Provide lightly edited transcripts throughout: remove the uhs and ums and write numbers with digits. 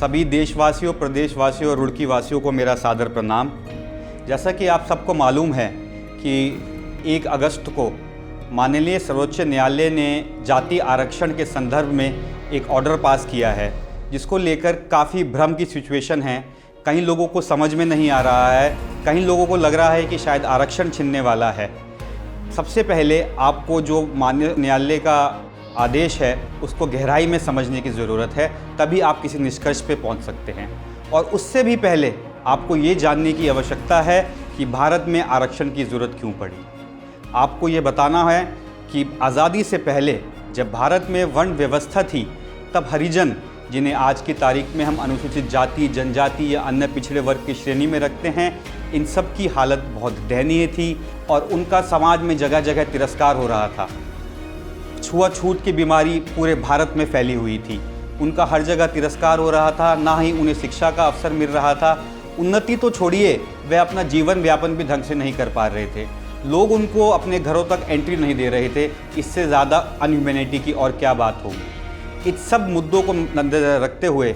सभी देशवासियों, प्रदेशवासियों और रुड़की वासियों को मेरा सादर प्रणाम। जैसा कि आप सबको मालूम है कि 1 अगस्त को माननीय सर्वोच्च न्यायालय ने जाति आरक्षण के संदर्भ में एक ऑर्डर पास किया है, जिसको लेकर काफ़ी भ्रम की सिचुएशन है। कई लोगों को समझ में नहीं आ रहा है, कई लोगों को लग रहा है कि शायद आरक्षण छिनने वाला है। सबसे पहले आपको जो माननीय न्यायालय का आदेश है उसको गहराई में समझने की ज़रूरत है, तभी आप किसी निष्कर्ष पे पहुंच सकते हैं। और उससे भी पहले आपको ये जानने की आवश्यकता है कि भारत में आरक्षण की ज़रूरत क्यों पड़ी। आपको ये बताना है कि आज़ादी से पहले जब भारत में वर्ण व्यवस्था थी, तब हरिजन, जिन्हें आज की तारीख में हम अनुसूचित जाति, जनजाति या अन्य पिछड़े वर्ग की श्रेणी में रखते हैं, इन सब की हालत बहुत दयनीय थी और उनका समाज में जगह जगह तिरस्कार हो रहा था। छुआछूत की बीमारी पूरे भारत में फैली हुई थी, उनका हर जगह तिरस्कार हो रहा था, ना ही उन्हें शिक्षा का अवसर मिल रहा था। उन्नति तो छोड़िए, वे अपना जीवन यापन भी ढंग से नहीं कर पा रहे थे। लोग उनको अपने घरों तक एंट्री नहीं दे रहे थे। इससे ज़्यादा अनह्यूमैनिटी की और क्या बात होगी। इस सब मुद्दों को नजर रखते हुए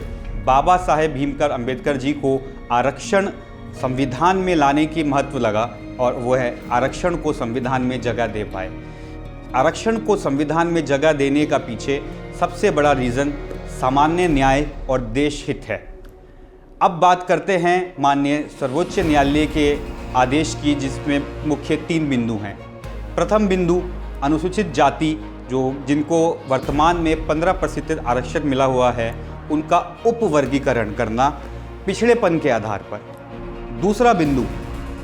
बाबा साहेब भीमराव अम्बेडकर जी को आरक्षण संविधान में लाने की महत्व लगा और वह आरक्षण को संविधान में जगह दे पाए। आरक्षण को संविधान में जगह देने का पीछे सबसे बड़ा रीज़न सामान्य न्याय और देश हित है। अब बात करते हैं माननीय सर्वोच्च न्यायालय के आदेश की, जिसमें मुख्य 3 बिंदु हैं। प्रथम बिंदु, अनुसूचित जाति जिनको वर्तमान में 15% आरक्षण मिला हुआ है, उनका उपवर्गीकरण करना पिछड़ेपन के आधार पर। दूसरा बिंदु,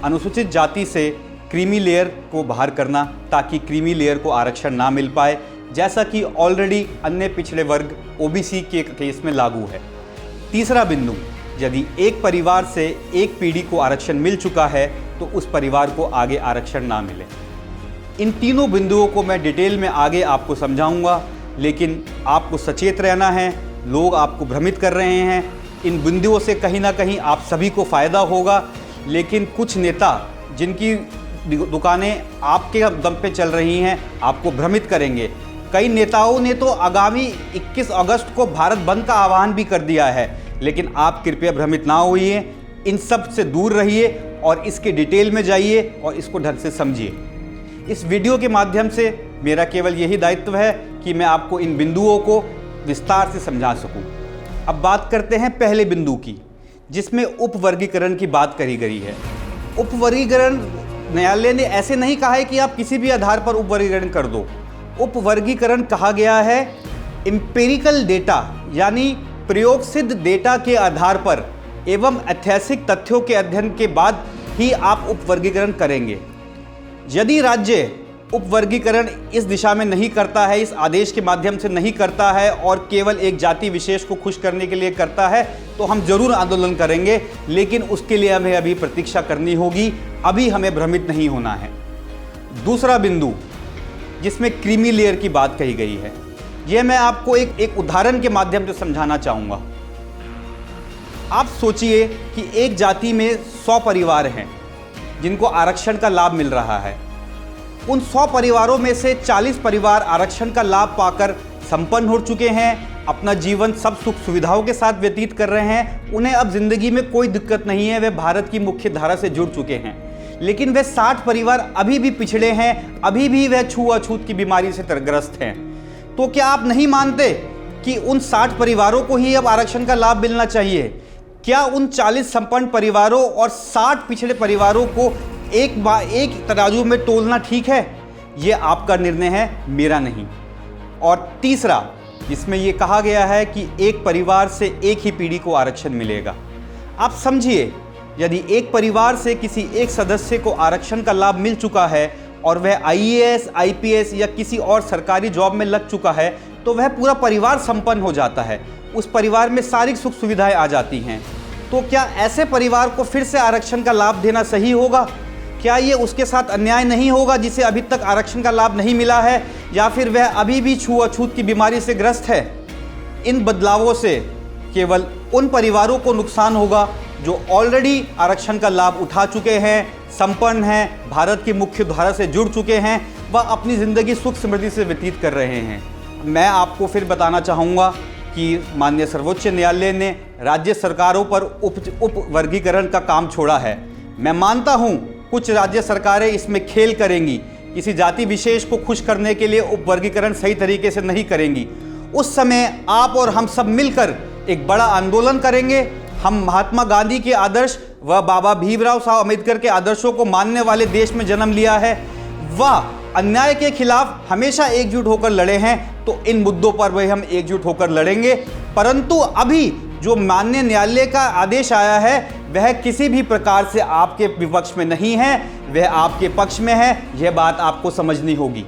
अनुसूचित जाति से क्रीमी लेयर को बाहर करना ताकि क्रीमी लेयर को आरक्षण ना मिल पाए, जैसा कि ऑलरेडी अन्य पिछड़े वर्ग ओबीसी के केस में लागू है। तीसरा बिंदु, यदि एक परिवार से एक पीढ़ी को आरक्षण मिल चुका है तो उस परिवार को आगे आरक्षण ना मिले। इन तीनों बिंदुओं को मैं डिटेल में आगे आपको समझाऊंगा, लेकिन आपको सचेत रहना है। लोग आपको भ्रमित कर रहे हैं, इन बिंदुओं से कहीं ना कहीं आप सभी को फ़ायदा होगा, लेकिन कुछ नेता जिनकी दुकानें आपके दम पे चल रही हैं, आपको भ्रमित करेंगे। कई नेताओं ने तो आगामी 21 अगस्त को भारत बंद का आह्वान भी कर दिया है, लेकिन आप कृपया भ्रमित ना होइए, इन सब से दूर रहिए और इसके डिटेल में जाइए और इसको ढंग से समझिए। इस वीडियो के माध्यम से मेरा केवल यही दायित्व है कि मैं आपको इन बिंदुओं को विस्तार से समझा सकूं। अब बात करते हैं पहले बिंदु की, जिसमें उपवर्गीकरण की बात करी गई है। उपवर्गीकरण, न्यायालय ने ऐसे नहीं कहा है कि आप किसी भी आधार पर उपवर्गीकरण कर दो। उपवर्गीकरण कहा गया है एम्पिरिकल डेटा, यानी प्रयोग सिद्ध डेटा के आधार पर एवं ऐतिहासिक तथ्यों के अध्ययन के बाद ही आप उपवर्गीकरण करेंगे। यदि राज्य उपवर्गीकरण इस दिशा में नहीं करता है, इस आदेश के माध्यम से नहीं करता है और केवल एक जाति विशेष को खुश करने के लिए करता है, तो हम जरूर आंदोलन करेंगे, लेकिन उसके लिए हमें अभी प्रतीक्षा करनी होगी। अभी हमें भ्रमित नहीं होना है। दूसरा बिंदु, जिसमें क्रीमी लेयर की बात कही गई है, यह मैं आपको एक उदाहरण के माध्यम से समझाना चाहूँगा। आप सोचिए कि एक जाति में 100 परिवार हैं जिनको आरक्षण का लाभ मिल रहा है। उन 100 परिवारों में से 40 परिवार आरक्षण का लाभ पाकर संपन्न हो चुके हैं, अपना जीवन सब सुख सुविधाओं के साथ व्यतीत कर रहे हैं। उन्हें अब जिंदगी में कोई दिक्कत नहीं है, वे भारत की मुख्य धारा से जुड़ चुके हैं। लेकिन वे 60 परिवार अभी भी पिछड़े हैं, अभी भी वह छुआछूत की बीमारी से ग्रस्त हैं। तो क्या आप नहीं मानते कि उन 60 परिवारों को ही अब आरक्षण का लाभ मिलना चाहिए? क्या उन 40 संपन्न परिवारों और 60 पिछड़े परिवारों को एक तराजू में तोलना ठीक है? ये आपका निर्णय है, मेरा नहीं। और तीसरा, जिसमें यह कहा गया है कि एक परिवार से एक ही पीढ़ी को आरक्षण मिलेगा। आप समझिए, यदि एक परिवार से किसी एक सदस्य को आरक्षण का लाभ मिल चुका है और वह आईएएस, आईपीएस या किसी और सरकारी जॉब में लग चुका है, तो वह पूरा परिवार संपन्न हो जाता है। उस परिवार में सारी सुख सुविधाएं आ जाती हैं। तो क्या ऐसे परिवार को फिर से आरक्षण का लाभ देना सही होगा? क्या ये उसके साथ अन्याय नहीं होगा जिसे अभी तक आरक्षण का लाभ नहीं मिला है, या फिर वह अभी भी छुआछूत की बीमारी से ग्रस्त है? इन बदलावों से केवल उन परिवारों को नुकसान होगा जो ऑलरेडी आरक्षण का लाभ उठा चुके हैं, संपन्न हैं, भारत की मुख्य धारा से जुड़ चुके हैं, वह अपनी ज़िंदगी सुख समृद्धि से व्यतीत कर रहे हैं। मैं आपको फिर बताना चाहूँगा कि माननीय सर्वोच्च न्यायालय ने राज्य सरकारों पर उप वर्गीकरण का काम छोड़ा है। मैं मानता हूं कुछ राज्य सरकारें इसमें खेल करेंगी, किसी जाति विशेष को खुश करने के लिए उप वर्गीकरण सही तरीके से नहीं करेंगी। उस समय आप और हम सब मिलकर एक बड़ा आंदोलन करेंगे। हम महात्मा गांधी के आदर्श व बाबा भीमराव साहब अम्बेडकर के आदर्शों को मानने वाले देश में जन्म लिया है, वह अन्याय के खिलाफ हमेशा एकजुट होकर लड़े हैं, तो इन मुद्दों पर भी हम एकजुट होकर लड़ेंगे। परंतु अभी जो माननीय न्यायालय का आदेश आया है वह किसी भी प्रकार से आपके विपक्ष में नहीं है, वह आपके पक्ष में है। यह बात आपको समझनी होगी।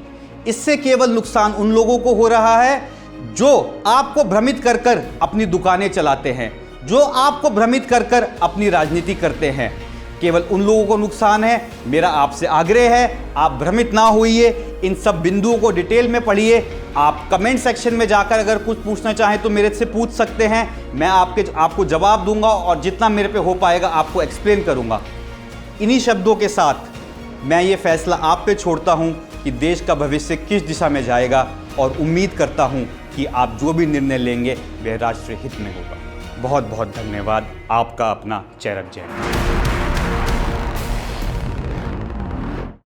इससे केवल नुकसान उन लोगों को हो रहा है जो आपको भ्रमित कर कर अपनी दुकानें चलाते हैं, जो आपको भ्रमित कर कर अपनी राजनीति करते हैं। केवल उन लोगों को नुकसान है। मेरा आपसे आग्रह है, आप भ्रमित ना होइए, इन सब बिंदुओं को डिटेल में पढ़िए। आप कमेंट सेक्शन में जाकर अगर कुछ पूछना चाहें तो मेरे से पूछ सकते हैं, मैं आपको जवाब दूंगा और जितना मेरे पे हो पाएगा आपको एक्सप्लेन करूंगा। इन्हीं शब्दों के साथ मैं ये फैसला आप पे छोड़ता हूं कि देश का भविष्य किस दिशा में जाएगा, और उम्मीद करता हूं कि आप जो भी निर्णय लेंगे वह राष्ट्रीय हित में होगा। बहुत बहुत धन्यवाद। आपका अपना चेरक जैन।